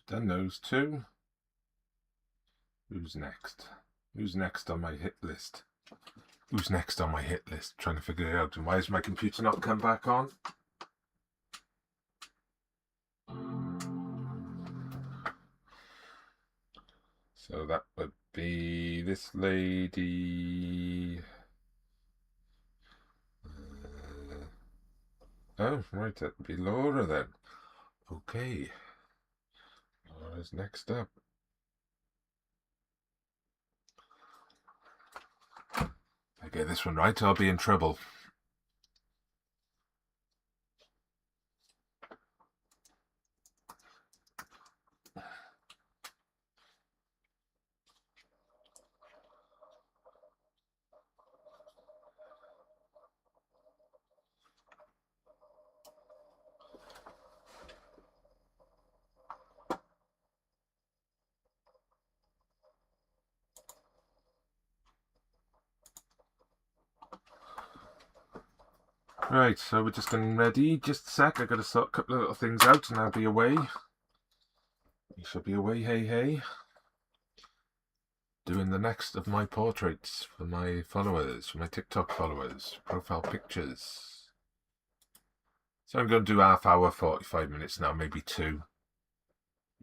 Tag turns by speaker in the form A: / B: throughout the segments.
A: Done those two. Who's next? Who's next on my hit list? Who's next on my hit list? Trying to figure it out. And why has my computer not come back on? So that would be this lady. Oh, right, that'd be Laura then. Okay. Laura's next up. If I get this one right, I'll be in trouble. Right, so we're just getting ready. Just a sec, I gotta sort a couple of little things out and I'll be away. You shall be away, hey hey. Doing the next of my portraits for my followers, for my TikTok followers, profile pictures. So I'm going to do half hour, 45 minutes now, maybe 2.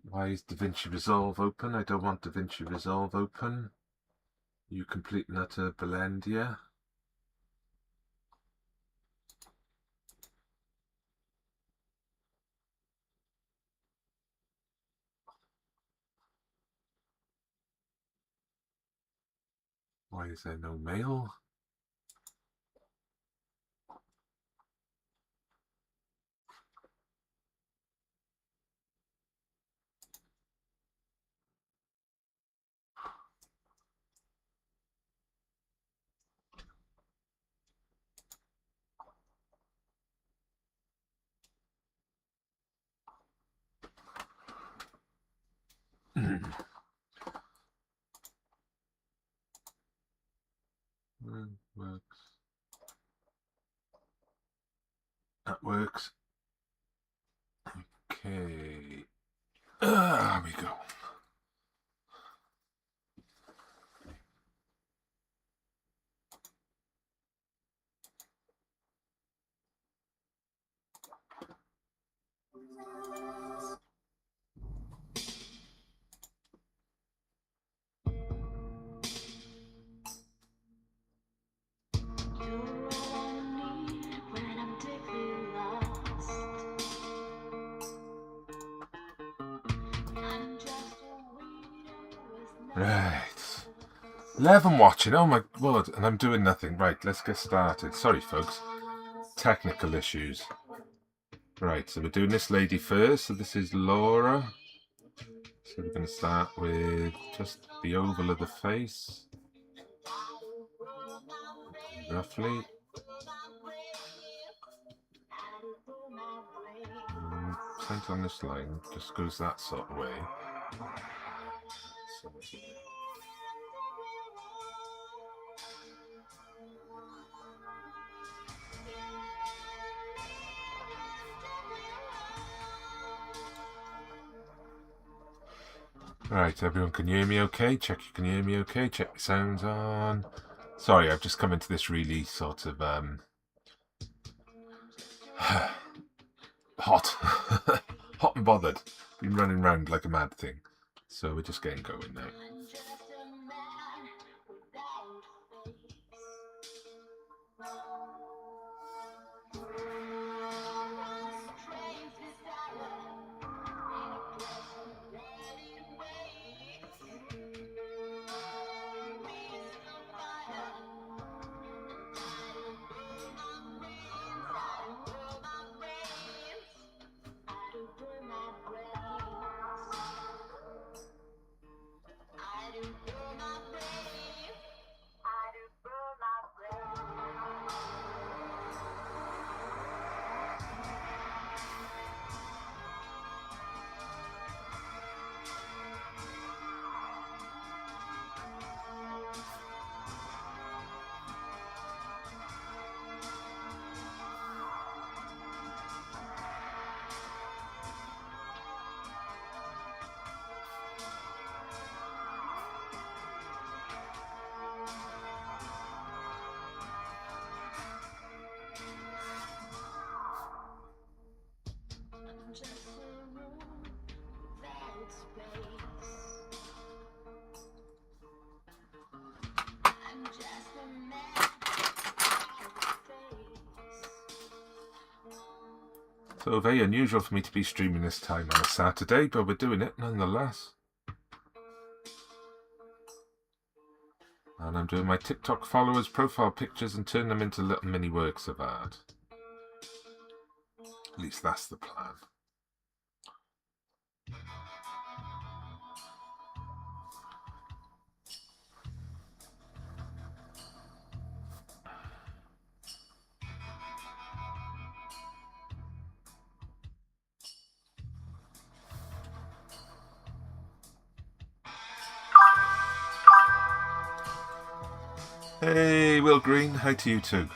A: Why is DaVinci Resolve open? I don't want DaVinci Resolve open. You complete and utter Belendia. Why is there no mail? Works. That works. Okay. There we go. Right. 11 watching, oh my word, and I'm doing nothing. Right, let's get started. Sorry, folks. Technical issues. Right, so we're doing this lady first. So this is Laura. So we're going to start with just the oval of the face. Roughly. Centre on this line just goes that sort of way. So, right, everyone can hear me okay? Check you can hear me okay? Check the sounds on. Sorry, I've just come into this really sort of hot. Hot and bothered. Been running around like a mad thing. So we're just getting going now. So very unusual for me to be streaming this time on a Saturday, but we're doing it nonetheless. And I'm doing my TikTok followers' profile pictures and turning them into little mini works of art. At least that's the plan. Hey, Will Green, hi to you too.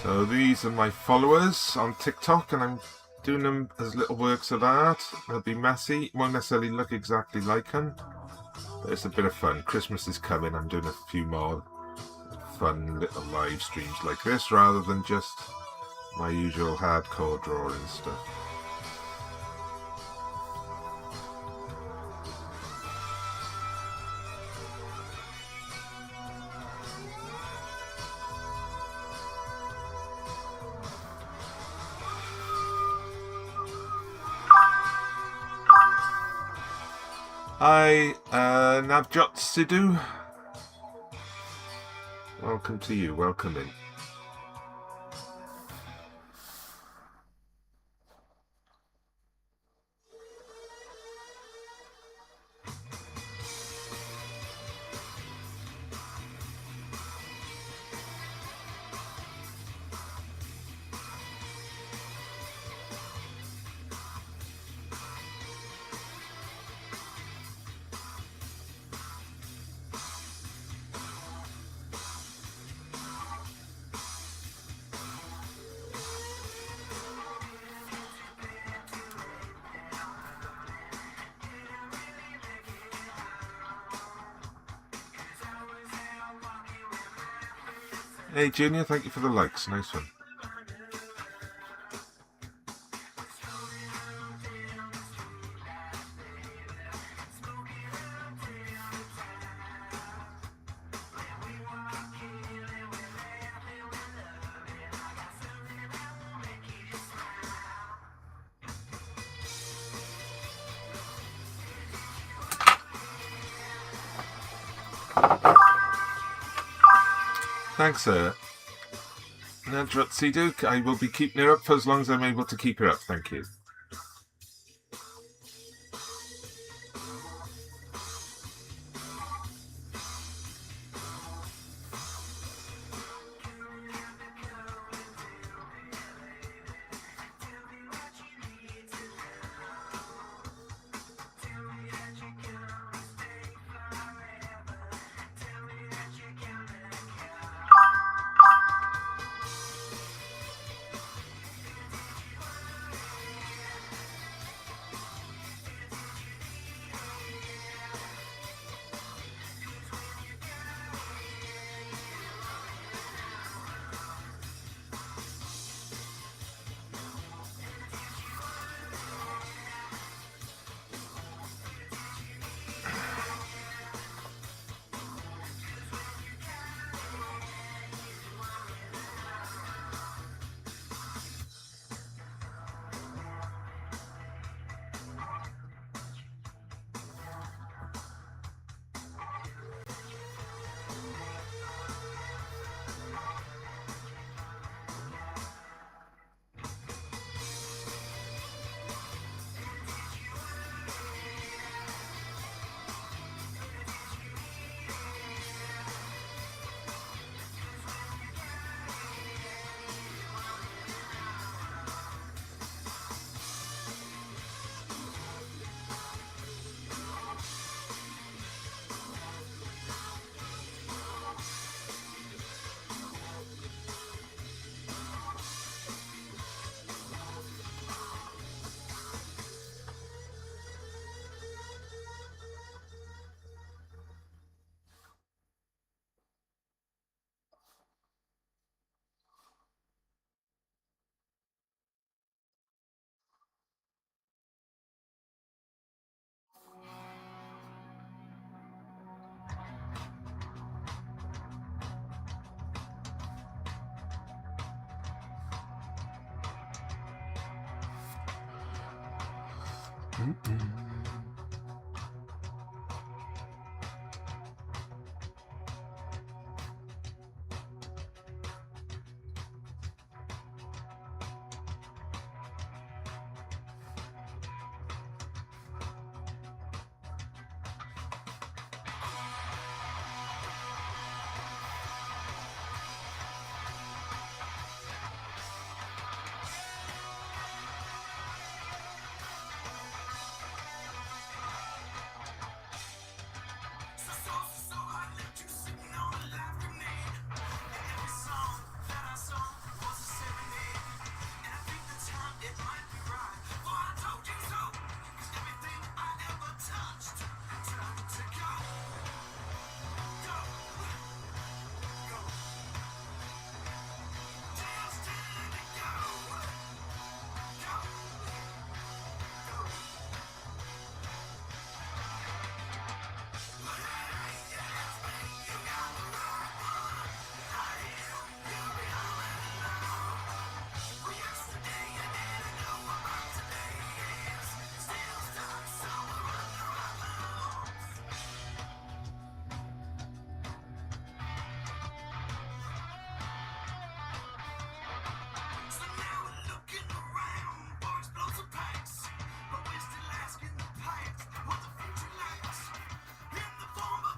A: So these are my followers on TikTok, and I'm doing them as little works of art. They'll be messy, won't necessarily look exactly like them, but it's a bit of fun. Christmas is coming, I'm doing a few more fun little live streams like this rather than just my usual hardcore drawing stuff. Hi, Navjot Sidhu. Welcome to you, welcome in. Hey Junior, thank you for the likes, nice one. Thanks, sir. Navjot Sidhu, I will be keeping her up for as long as I'm able to keep her up, thank you.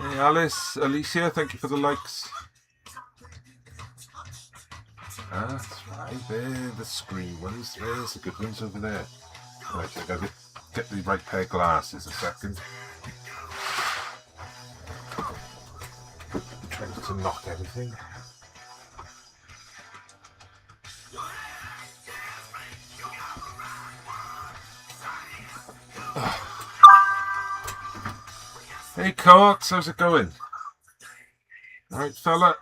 A: Hey Alice, Alicia, thank you for the likes. That's right, there, the screen ones. There's the good ones over there. Right, I gotta get the right pair of glasses a second. I'm trying to knock everything. Hey Courts, how's it going? Alright fella?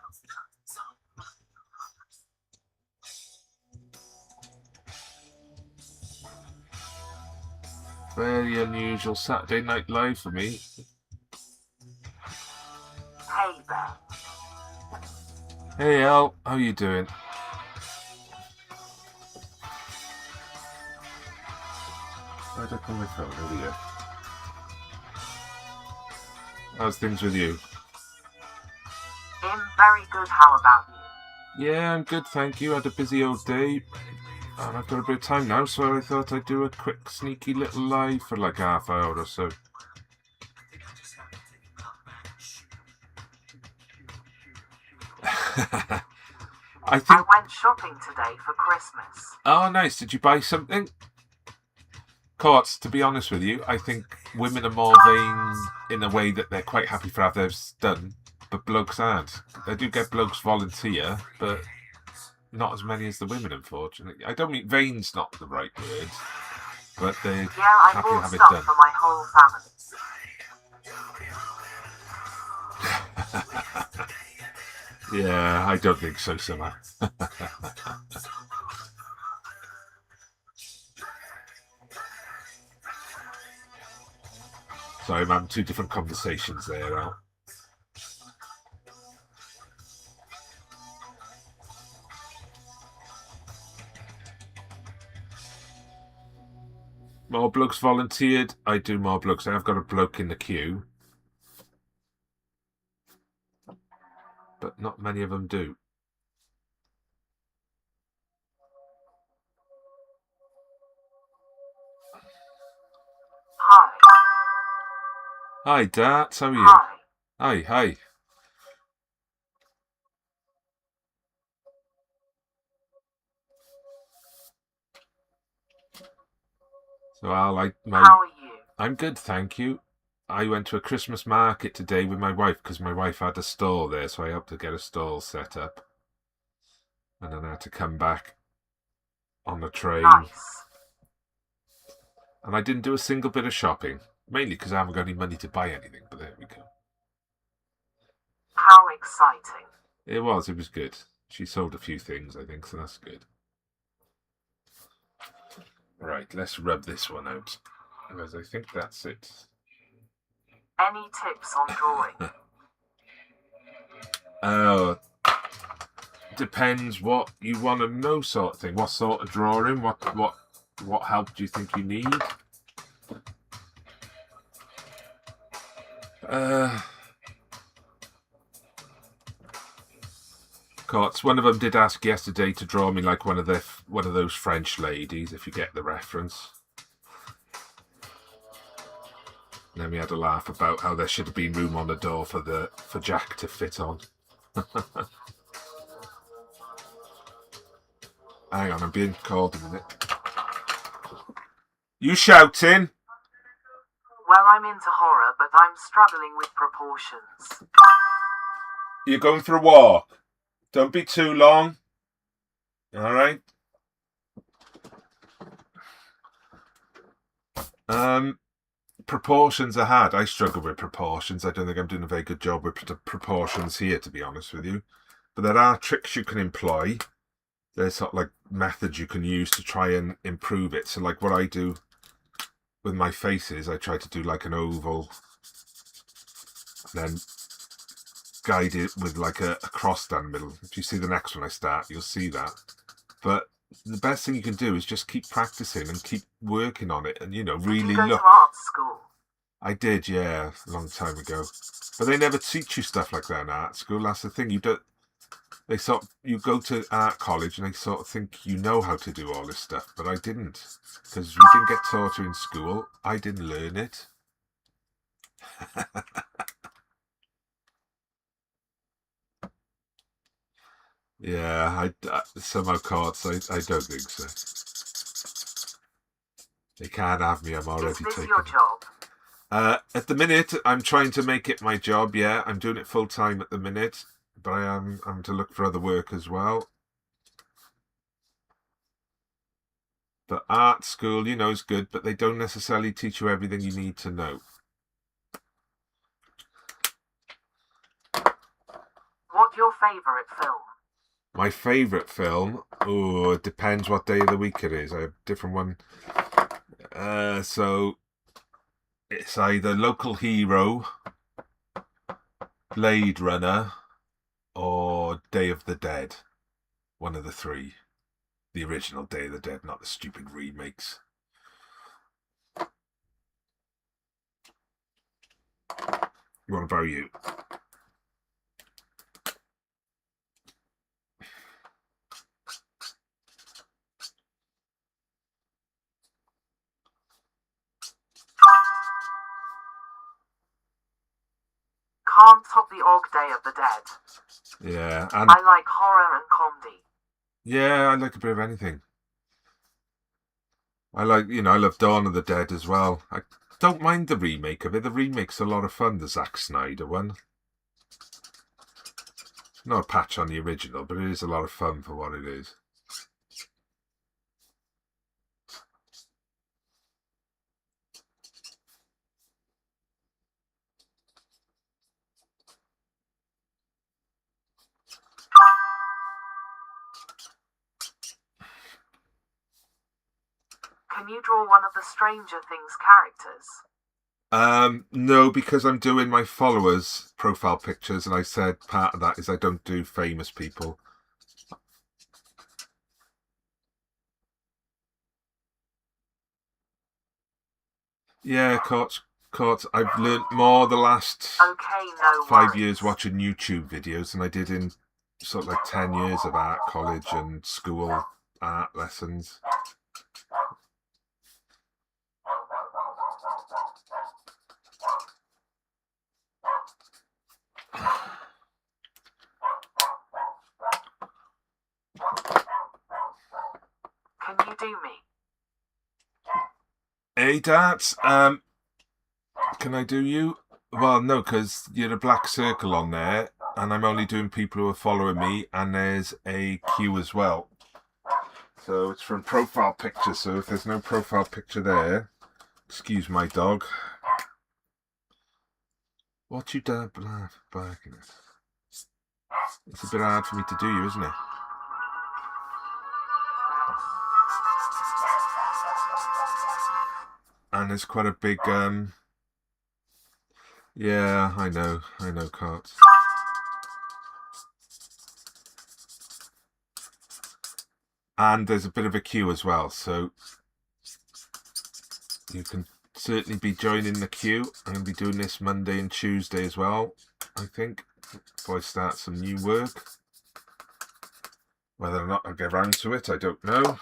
A: Very unusual Saturday Night Live for me.
B: Hey there.
A: Hey Al, how you doing? Where'd I put my phone? Over here. How's things with you?
B: Very good, how about you?
A: Yeah, I'm good, thank you. Had a busy old day. And I've got a bit of time now, so I thought I'd do a quick, sneaky little live for like half hour or so. I
B: went shopping today for Christmas.
A: Oh, nice. Did you buy something? Courts, to be honest with you, I think women are more vain in a way that they're quite happy for others done, but blokes aren't. They do get blokes volunteer, but not as many as the women, unfortunately. I don't mean vain's not the right word, but they're happy to have it done.
B: For my whole
A: family. Yeah, I don't think so, Summer. Sorry, I'm having two different conversations there, Al. More blokes volunteered. I do more blokes. I've got a bloke in the queue. But not many of them do.
B: Hi.
A: Hi, Darts. How are you?
B: Hi.
A: Hi. So Al,
B: how are you?
A: I'm good, thank you. I went to a Christmas market today with my wife because my wife had a stall there, so I helped her get a stall set up. And then I had to come back on the train.
B: Nice.
A: And I didn't do a single bit of shopping, mainly because I haven't got any money to buy anything, but there we go.
B: How exciting.
A: It was good. She sold a few things, I think, so that's good. Right, let's rub this one out, because I think that's it.
B: Any tips on drawing?
A: Oh, depends what you want to know, sort of thing. What sort of drawing? What help do you think you need? Cots. One of them did ask yesterday to draw me like one of those French ladies, if you get the reference. And then we had a laugh about how there should have been room on the door for Jack to fit on. Hang on, I'm being called a minute. You shouting?
B: Well, I'm into horror, but I'm struggling with proportions.
A: You're going for a walk. Don't be too long. All right. Proportions are hard. I struggle with proportions. I don't think I'm doing a very good job with proportions here, to be honest with you. But there are tricks you can employ. There's sort of like methods you can use to try and improve it. So like what I do with my faces, I try to do like an oval, then guide it with like a cross down the middle. If you see the next one I start, you'll see that. But the best thing you can do is just keep practicing and keep working on it, and really
B: Did you go
A: look.
B: to art school?
A: I did, yeah, a long time ago. But they never teach you stuff like that in art school. That's the thing. You go to art college and they sort of think you know how to do all this stuff, but I didn't, because we didn't get taught it in school. I didn't learn it. Yeah, somehow Courts, I don't think so. They can't have me. I'm already taken.
B: Is this your job?
A: At the minute, I'm trying to make it my job. Yeah, I'm doing it full time at the minute, but I'm to look for other work as well. But art school, is good, but they don't necessarily teach you everything you need to know.
B: What's your favourite film?
A: My favourite film? Oh, it depends what day of the week it is. I have a different one. So it's either Local Hero, Blade Runner, or Day of the Dead. One of the three. The original Day of the Dead, not the stupid remakes. What about you?
B: Can't top the Og Day of the Dead.
A: Yeah,
B: and I like horror and comedy.
A: Yeah, I like a bit of anything. I love Dawn of the Dead as well. I don't mind the remake of it. The remake's a lot of fun, the Zack Snyder one. Not a patch on the original, but it is a lot of fun for what it is.
B: Can you draw one of the Stranger Things characters?
A: No, because I'm doing my followers' profile pictures, and I said part of that is I don't do famous people. Yeah, Courts. I've learnt more the last 5 years watching YouTube videos than I did in sort of like 10 years of art college and school art lessons.
B: Can you do me?
A: Hey, Darts, can I do you? Well, no, because you're a black circle on there, and I'm only doing people who are following me, and there's a queue as well. So it's from profile picture, so if there's no profile picture there, excuse my dog. What you done barking at? It's a bit hard for me to do you, isn't it? And there's quite a big, yeah, I know, Courts. And there's a bit of a queue as well, so you can certainly be joining the queue. I'm going to be doing this Monday and Tuesday as well, I think, before I start some new work. Whether or not I'll get around to it, I don't know.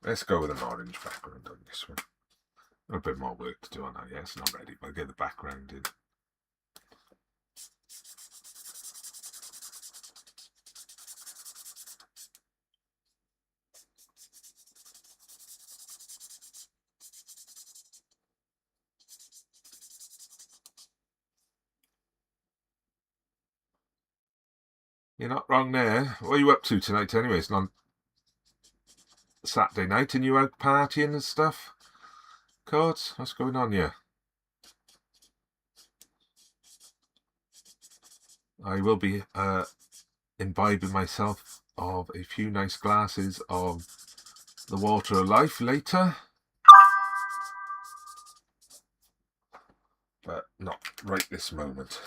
A: Let's go with an orange background on this one. A bit more work to do on that. Yeah, it's not ready, but I'll get the background in. You're not wrong there. What are you up to tonight anyway? It's not Saturday night and you out partying and stuff? Court, what's going on here? I will be imbibing myself of a few nice glasses of the water of life later. But not right this moment.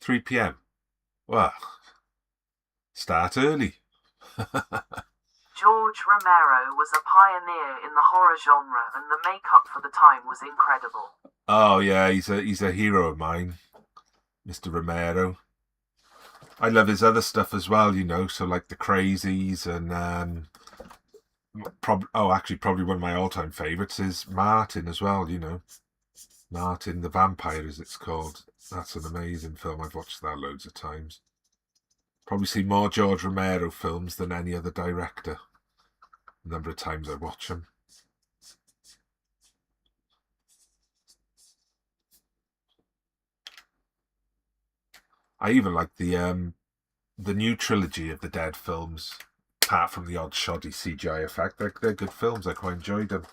A: £3 p.m. Well, start early.
B: George Romero was a pioneer in the horror genre, and the makeup for the time was incredible.
A: Oh yeah, he's a hero of mine, Mr. Romero. I love his other stuff as well, you know. So like The Crazies and probably one of my all-time favourites is Martin as well. You know, Martin the Vampire, as it's called. That's an amazing film. I've watched that loads of times. Probably seen more George Romero films than any other director. The number of times I watch them. I even like the new trilogy of the Dead films, apart from the odd shoddy CGI effect. They're good films. I quite enjoyed them.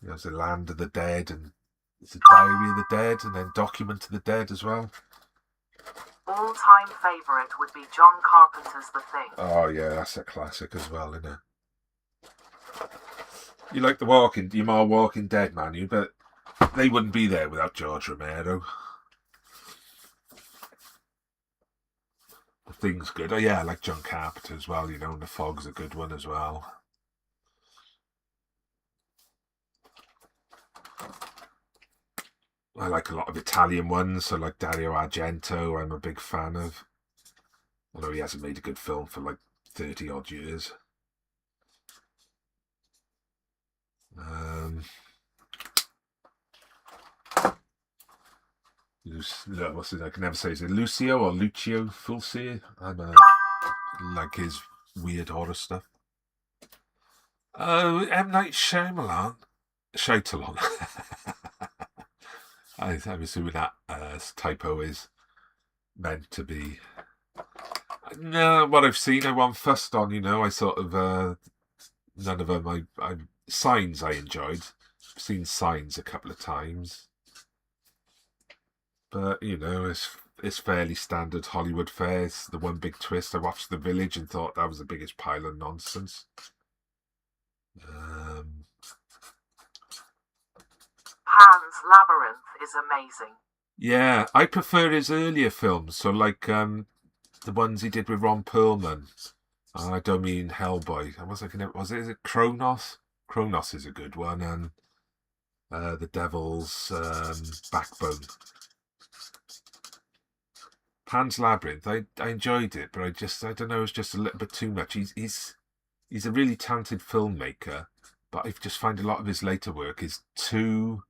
A: You know, there's The Land of the Dead and there's a Diary of the Dead and then Document of the Dead as well.
B: All-time favourite would be John Carpenter's The Thing.
A: Oh yeah, that's a classic as well, isn't it? You like you're more Walking Dead, man, you, but they wouldn't be there without George Romero. The Thing's good. Oh yeah, I like John Carpenter as well, you know, and The Fog's a good one as well. I like a lot of Italian ones, so like Dario Argento, I'm a big fan of. Although he hasn't made a good film for like 30 odd years. What's his? I can never say. Is it Lucio or Lucio Fulci? I don't know. Like his weird horror stuff. Oh, M. Night Shyamalan. I'm assuming that typo is meant to be. No, what I've seen, I wasn't fussed on. You know, I sort of none of them. Signs I enjoyed. I've seen Signs a couple of times, but you know, it's fairly standard Hollywood fare. It's the one big twist. I watched The Village and thought that was the biggest pile of nonsense.
B: Pan's Labyrinth is amazing.
A: Yeah, I prefer his earlier films. So like the ones he did with Ron Perlman. I don't mean Hellboy. Was it Kronos? Kronos is a good one, and The Devil's Backbone. Pan's Labyrinth, I enjoyed it, but I don't know, it's just a little bit too much. He's a really talented filmmaker, but I just find a lot of his later work is too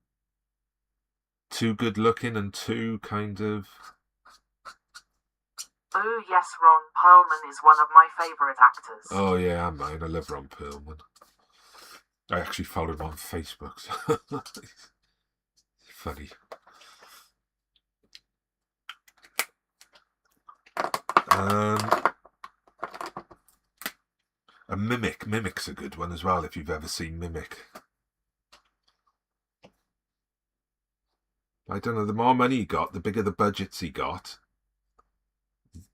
A: good looking and too kind of.
B: Oh yes, Ron Perlman is one of my favourite actors.
A: Oh yeah, mine. I love Ron Perlman. I actually follow him on Facebook. So funny. A Mimic. Mimic's a good one as well, if you've ever seen Mimic. I don't know, the more money he got, the bigger the budgets he got,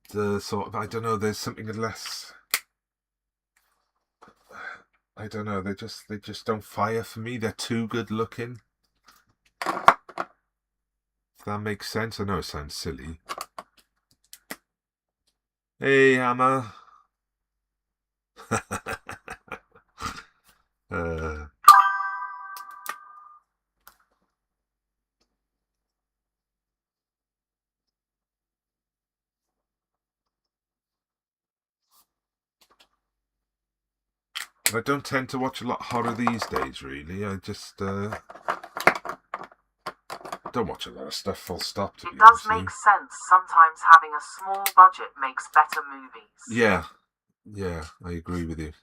A: the sort of, I don't know, there's something less. I don't know, they just don't fire for me. They're too good looking. If that makes sense. I know it sounds silly. Hey, Hammer. uh, I don't tend to watch a lot of horror these days, really. I just don't watch a lot of stuff full stop, to
B: It
A: be
B: does
A: honest with
B: make
A: you.
B: sense sometimes having a small budget makes better movies.
A: Yeah, yeah, I agree with you.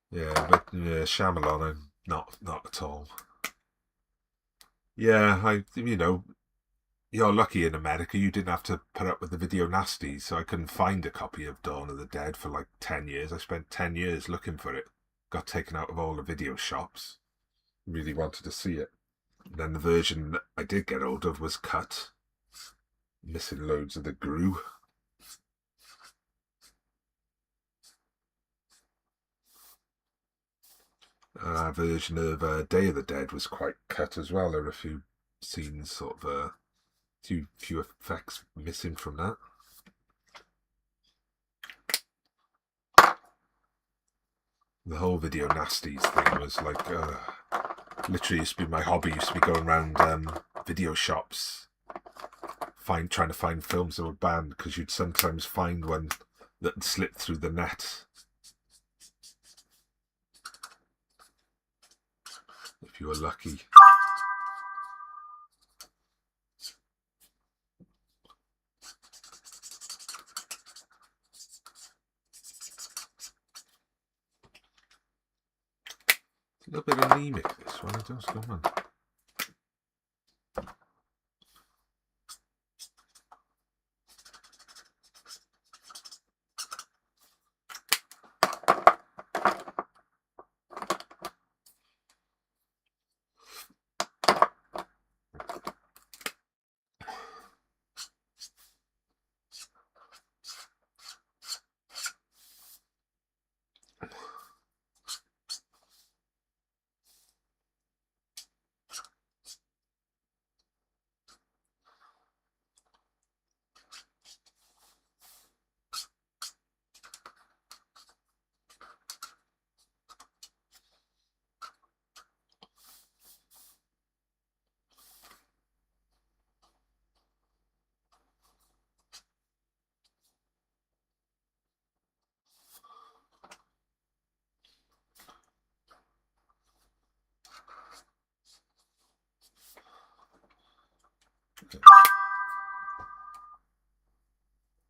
A: Yeah, but Shyamalan, I'm not at all. Yeah, you're lucky in America. You didn't have to put up with the video nasties, so I couldn't find a copy of Dawn of the Dead for like 10 years. I spent 10 years looking for it. Got taken out of all the video shops. Really wanted to see it. And then the version that I did get hold of was cut, missing loads of the Gru. Our version of Day of the Dead was quite cut as well. There were a few scenes, sort of, few effects missing from that. The whole video nasties thing was like, literally used to be my hobby. Used to be going around video shops, trying to find films that were banned, because you'd sometimes find one that slipped through the net. If you were lucky. A little bit anemic, this one. I don't know, man.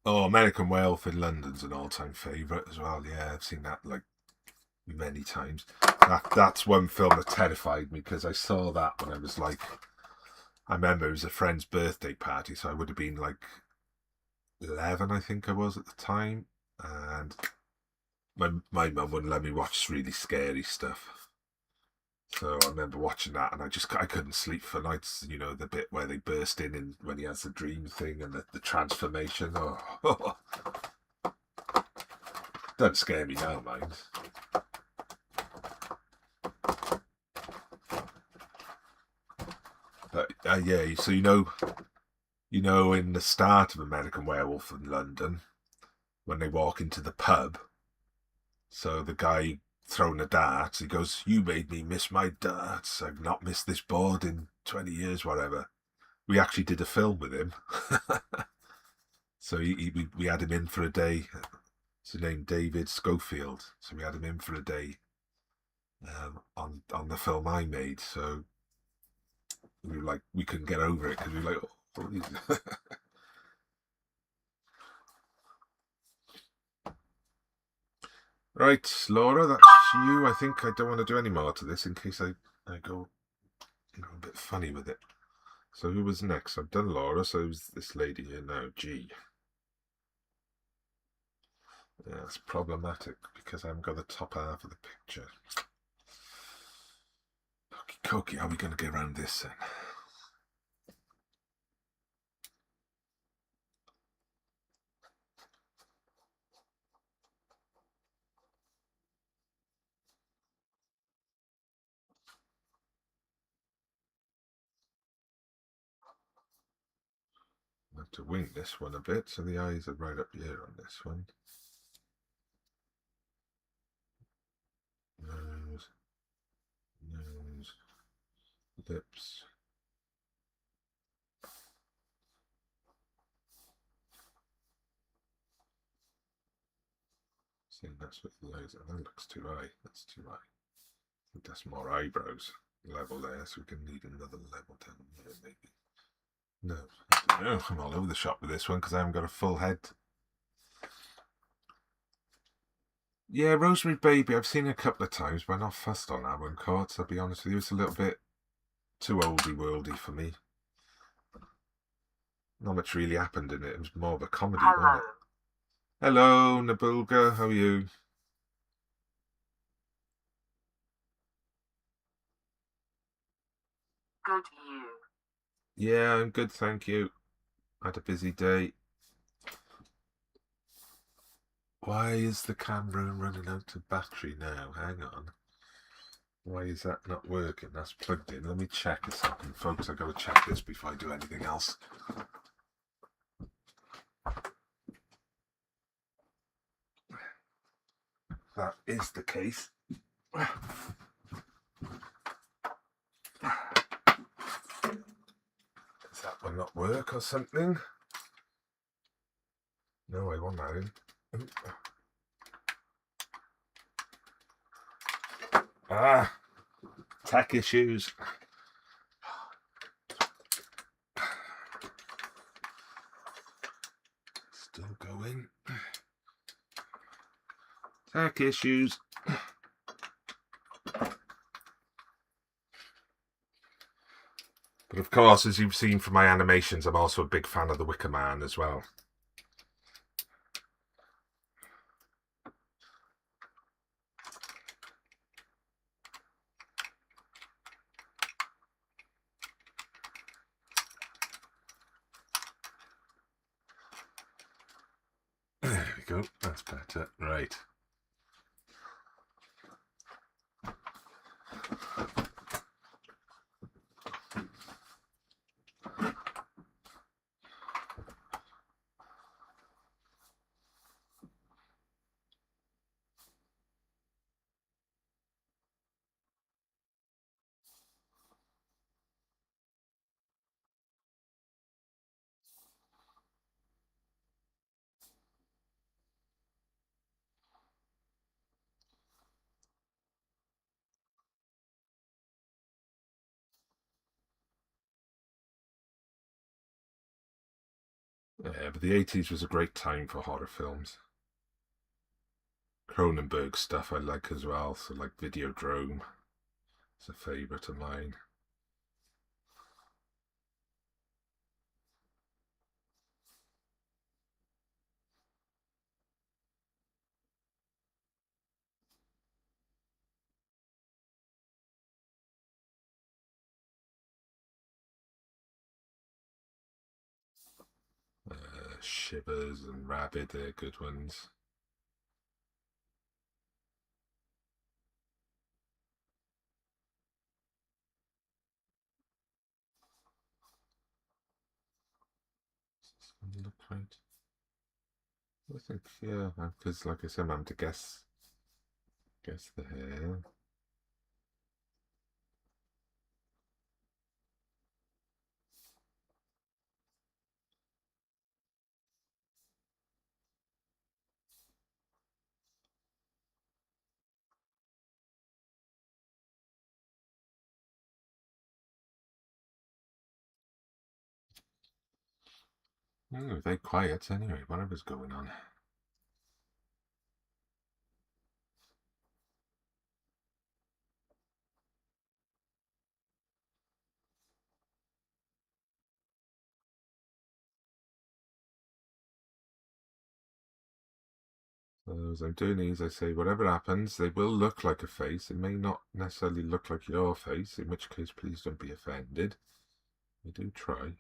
A: Oh, American Werewolf in London's an all-time favourite as well. Yeah, I've seen that like many times. That's one film that terrified me, because I saw that when I was like, I remember it was a friend's birthday party, so I would have been like 11, I think I was at the time, and my mum wouldn't let me watch really scary stuff. So I remember watching that, and I couldn't sleep for nights. You know, the bit where they burst in and when he has the dream thing and the transformation. Oh, don't scare me now, mind. But yeah, so in the start of American Werewolf in London, when they walk into the pub, so the guy throwing the darts, he goes, "You made me miss my darts. I've not missed this board in 20 years, whatever." We actually did a film with him. So we had him in for a day. His name David Schofield. So we had him in for a day on the film I made. So we were like, we couldn't get over it, because we were like, oh. Right, Laura, that's you. I think I don't want to do any more to this in case I go a bit funny with it. So who was next? I've done Laura, so it was this lady here now, G. Yeah, it's problematic because I haven't got the top half of the picture. Cokey, how are we going to get around this then? I have to wing this one a bit so the eyes are right up here on this one. Nose, nose, lips. See, that's what the eyes are. That looks too high. That's too high. I think that's more eyebrows level there, so we can need another level down here, maybe. No, I don't know. I'm all over the shop with this one because I haven't got a full head. Yeah, Rosemary Baby, I've seen it a couple of times, but I'm not fussed on that one, Courts. I'll be honest with you, it's a little bit too oldie-worldy for me. Not much really happened in it. It was more of a comedy, wasn't it? Hello, Nabulga. How are you?
B: Good you.
A: Yeah, I'm good, thank you. Had a busy day. Why is the camera running out of battery now? Hang on. Why is that not working? That's plugged in. Let me check a second, folks. I've got to check this before I do anything else. That is the case. Does that one not work or something? No, I want that in. Ah, tech issues. Still going. Tech issues. But of course, as you've seen from my animations, I'm also a big fan of the Wicker Man as well. There we go. That's better. Right. Yeah, but the 80s was a great time for horror films. Cronenberg stuff I like as well, so like Videodrome. It's a favourite of mine. Shivers and Rabid, they're good ones. Does this one look right? I think, yeah, because like I said, I'm having to guess the hair. Oh, very quiet anyway, whatever's going on. So as I'm doing these, I say whatever happens, they will look like a face. It may not necessarily look like your face, in which case please don't be offended. I do try.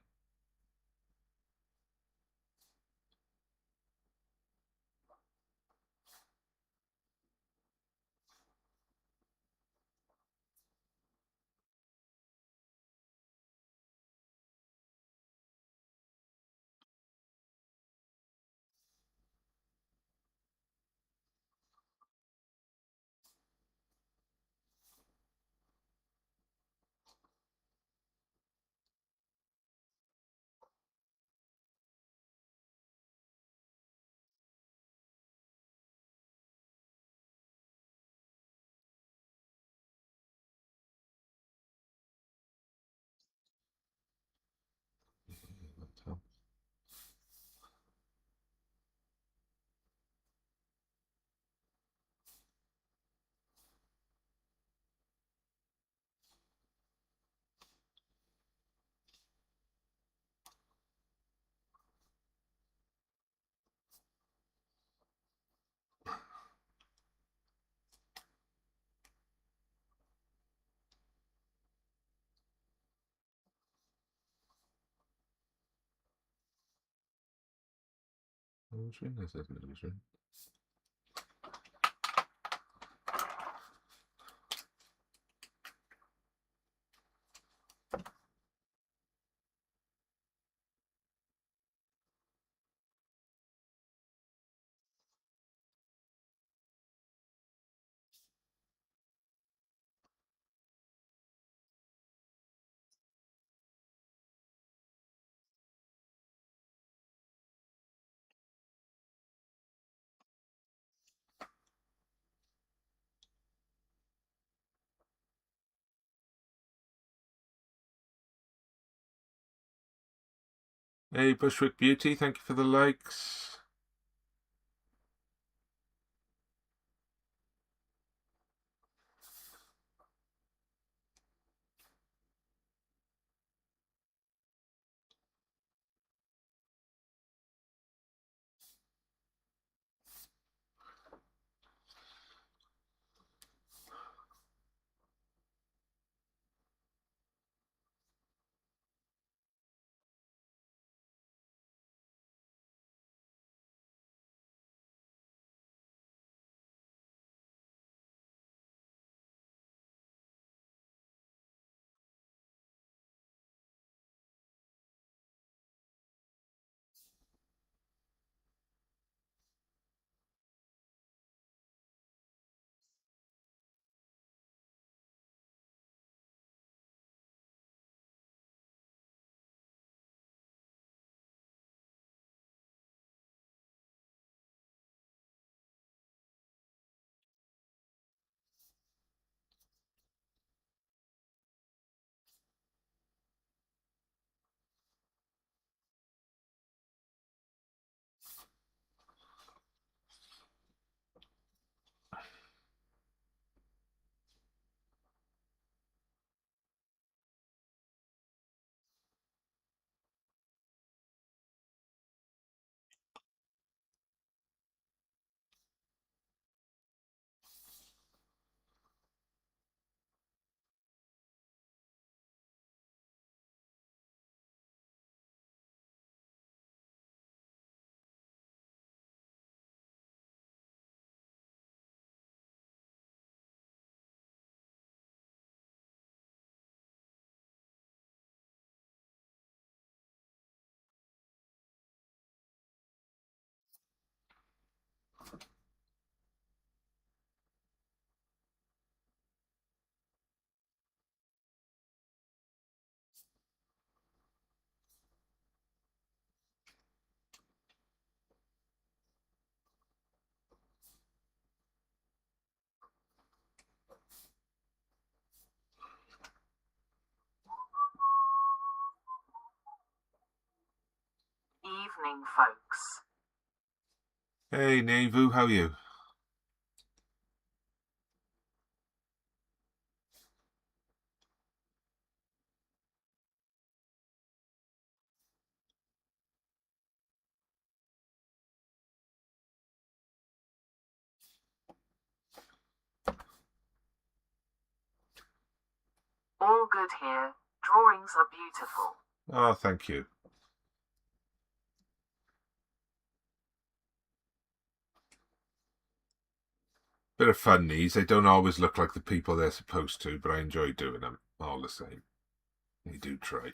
A: Illusion? Is it an illusion? Hey, Bushwick Beauty, thank you for the likes.
B: Evening, folks.
A: Hey, Navu, how are you?
B: All good here. Drawings are beautiful.
A: Oh, thank you. Bit of fun, these. They don't always look like the people they're supposed to, but I enjoy doing them all the same. You do try.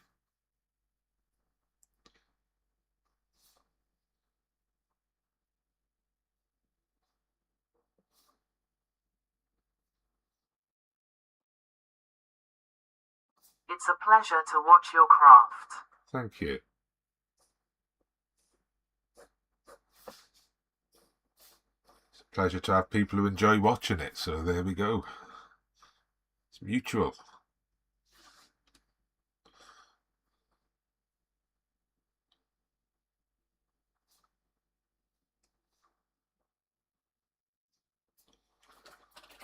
B: It's a pleasure to watch your craft.
A: Thank you. It's a pleasure to have people who enjoy watching it, so there we go. It's mutual.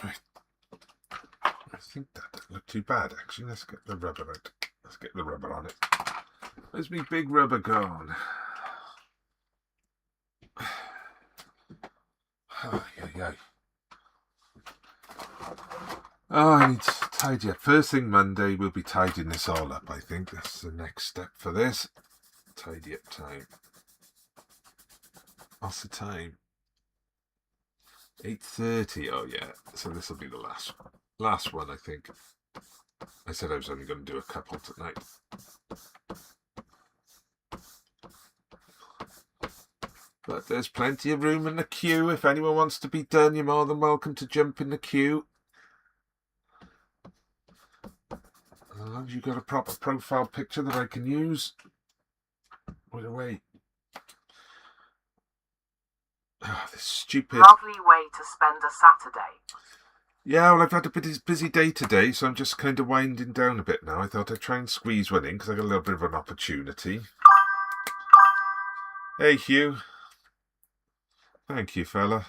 A: Right. I think that doesn't look too bad, actually. Let's get the rubber out. Let's get the rubber on it. Where's my big rubber gone? Oh, yeah. Oh, I need to tidy up. First thing Monday, we'll be tidying this all up, I think. That's the next step for this. Tidy up time. What's the time? 8:30. Oh, yeah. So this will be the last one, I think. I said I was only going to do a couple tonight. But there's plenty of room in the queue. If anyone wants to be done, you're more than welcome to jump in the queue. As long as you've got a proper profile picture that I can use. Wait away. Oh, this stupid...
B: Lovely way to spend a Saturday.
A: Yeah, well, I've had a busy day today, so I'm just kind of winding down a bit now. I thought I'd try and squeeze one in, because I got a little bit of an opportunity. Hey, Hugh. Thank you, fella.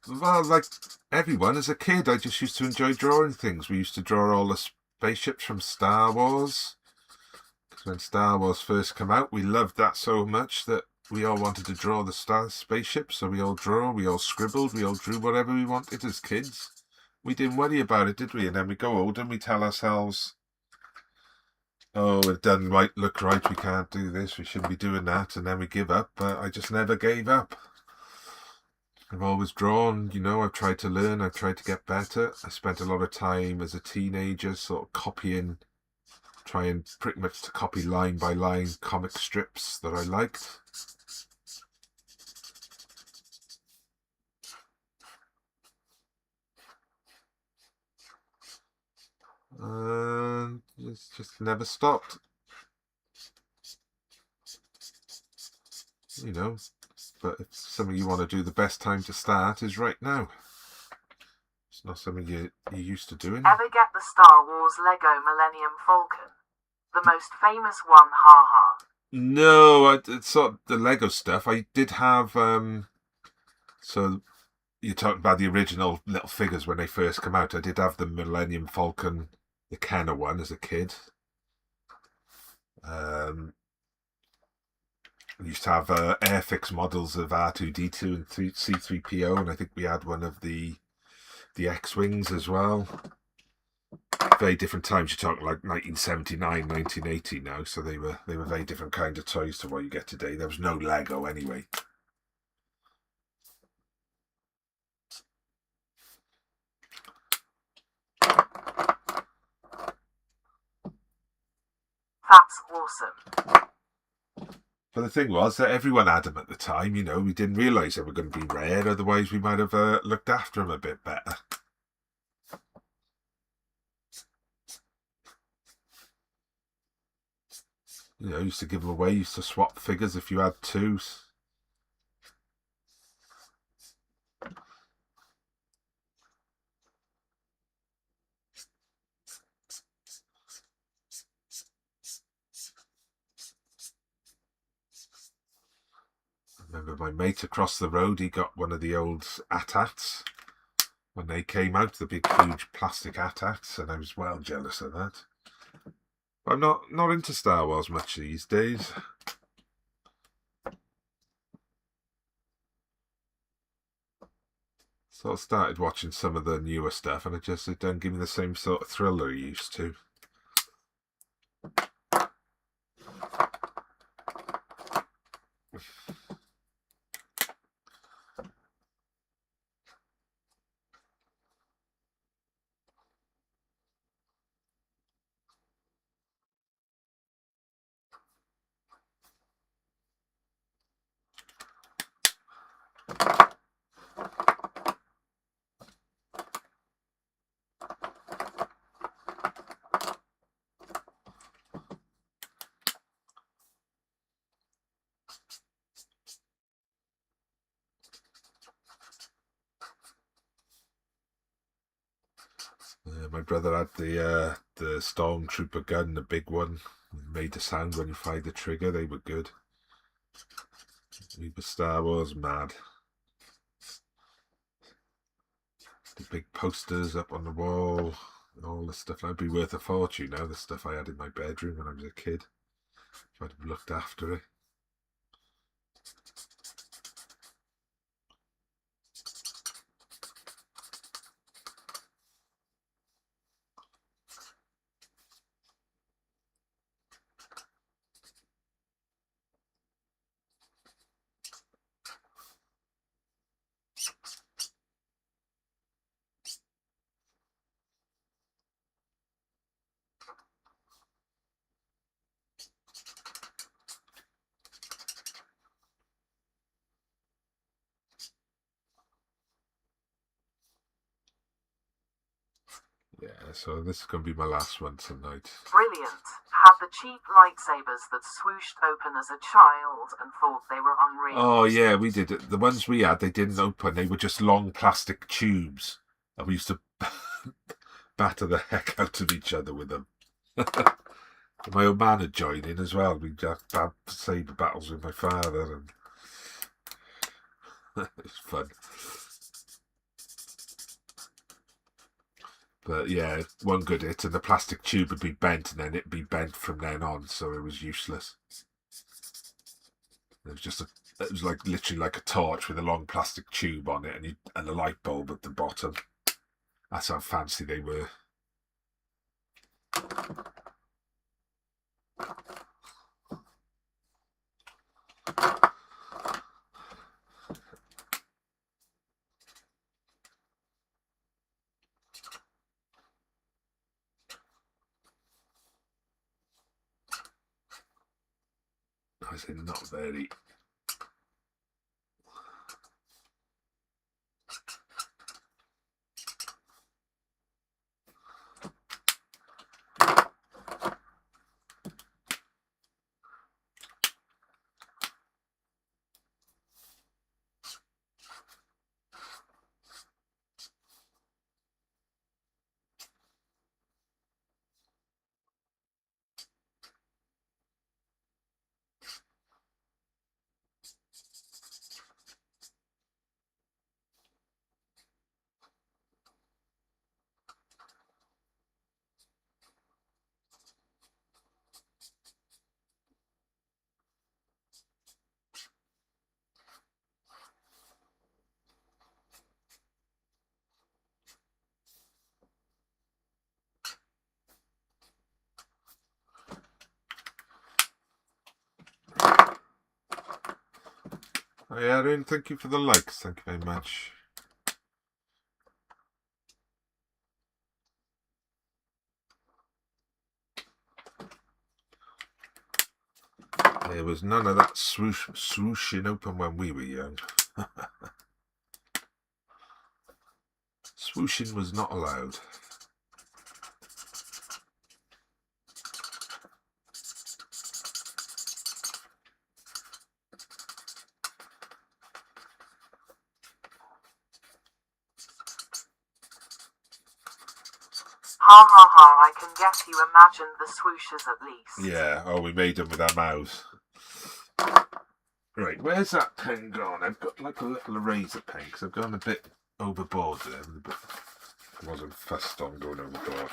A: Well, like everyone, as a kid, I just used to enjoy drawing things. We used to draw all the spaceships from Star Wars. Because when Star Wars first came out, we loved that so much that we all wanted to draw the spaceships. So we all scribbled, we all drew whatever we wanted as kids. We didn't worry about it, did we? And then we go older and we tell ourselves, oh, it doesn't look right, we can't do this, we shouldn't be doing that. And then we give up, but I just never gave up. I've always drawn, I've tried to learn, I've tried to get better. I spent a lot of time as a teenager sort of trying pretty much to copy line by line comic strips that I liked. And it's just never stopped. But if something you want to do, the best time to start is right now. It's not something you're used to doing.
B: Ever get the Star Wars Lego Millennium Falcon? The most famous one, haha.
A: No, it's sort of the Lego stuff. I did have, so you're talking about the original little figures when they first come out. I did have the Millennium Falcon, the Kenner one, as a kid. We used to have Airfix models of R2-D2 and C-3PO, and I think we had one of the X-Wings as well. Very different times. You're talking like 1979, 1980 now, so they were very different kind of toys to what you get today. There was no Lego anyway.
B: That's awesome.
A: But the thing was that everyone had them at the time, you know. We didn't realise they were going to be rare, otherwise we might have looked after them a bit better. You know, used to give them away, used to swap figures if you had twos. I remember my mate across the road, he got one of the old AT-ATs when they came out, the big huge plastic AT-ATs, and I was well jealous of that. But I'm not into Star Wars much these days. So I started watching some of the newer stuff, and it don't give me the same sort of thrill that it used to. My brother had the Stormtrooper gun, the big one. It made a sound when you fired the trigger. They were good. We were Star Wars mad. The big posters up on the wall, all the stuff. That'd be worth a fortune now, the stuff I had in my bedroom when I was a kid. If I'd have looked after it. Yeah, so this is going to be my last one tonight.
B: Brilliant. Had the cheap lightsabers that swooshed open as a child and thought they were unreal.
A: Oh yeah, we did it. The ones we had, they didn't open. They were just long plastic tubes, and we used to batter the heck out of each other with them. My old man had joined in as well. We'd have saber battles with my father, and it was fun. But yeah, one good hit, and the plastic tube would be bent, and then it'd be bent from then on, so it was useless. It was like literally like a torch with a long plastic tube on it, and a light bulb at the bottom. That's how fancy they were. I say not very. Hi Aaron, thank you for the likes. Thank you very much. There was none of that swooshing open when we were young. Swooshing was not allowed.
B: Ha ha ha, I can guess you imagined the swooshes at least.
A: Yeah, oh, we made them with our mouths. Right, where's that pen gone? I've got like a little eraser pen because I've gone a bit overboard there. I wasn't fussed on going overboard.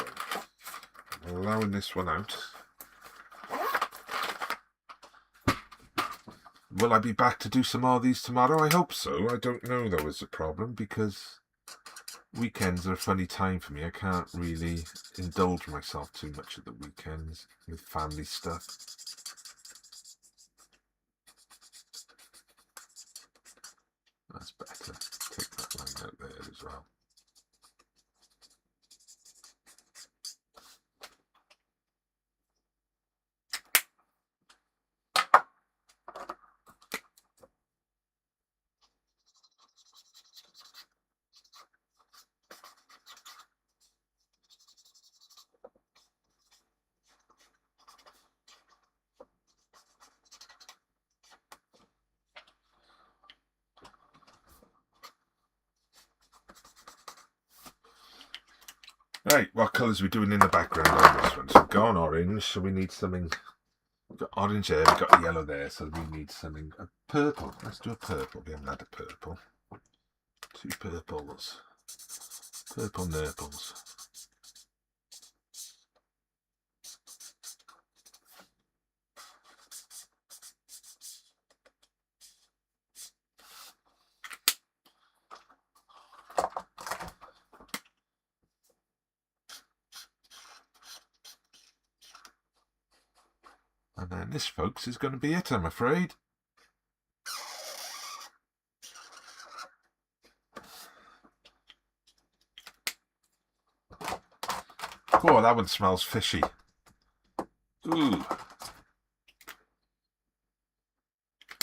A: I'm allowing this one out. Will I be back to do some more of these tomorrow? I hope so. I don't know though is the problem because weekends are a funny time for me. I can't really indulge myself too much at the weekends with family stuff. That's better. Take that line out there as well. Right, what colours are we doing in the background on this one? So we've gone orange, so we need something. We've got orange there, we've got yellow there, so we need something. A purple. Let's do a purple. We haven't had a purple. 2 purples. Purple nurples. And then this, folks, is going to be it, I'm afraid. Oh, that one smells fishy. Ooh.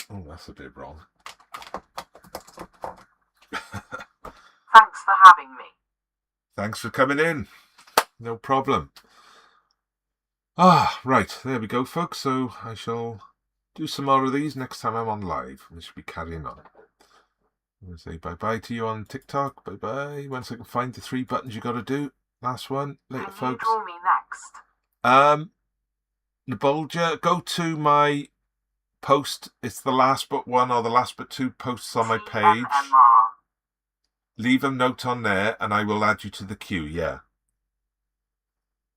A: Oh, that's a bit wrong.
B: Thanks for having me.
A: Thanks for coming in. No problem. Ah, right, there we go, folks. So I shall do some more of these next time I'm on live. We should be carrying on. I'm going to say bye-bye to you on TikTok. Bye-bye. Once I can find the 3 buttons you got to do. Last one. Later,
B: Can
A: folks.
B: you draw me next?
A: Nabolja, go to my post. It's the last but 1 or the last but 2 posts on my page.
B: TMMR.
A: Leave a note on there and I will add you to the queue, yeah.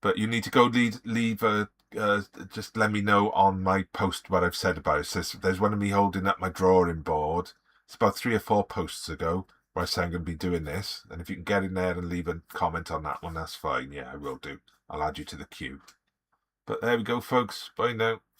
A: But you need to go leave a, just let me know on my post what I've said about it. So there's one of me holding up my drawing board. It's about 3 or 4 posts ago where I say I'm going to be doing this. And if you can get in there and leave a comment on that one, that's fine. Yeah, I will do. I'll add you to the queue. But there we go, folks. Bye now.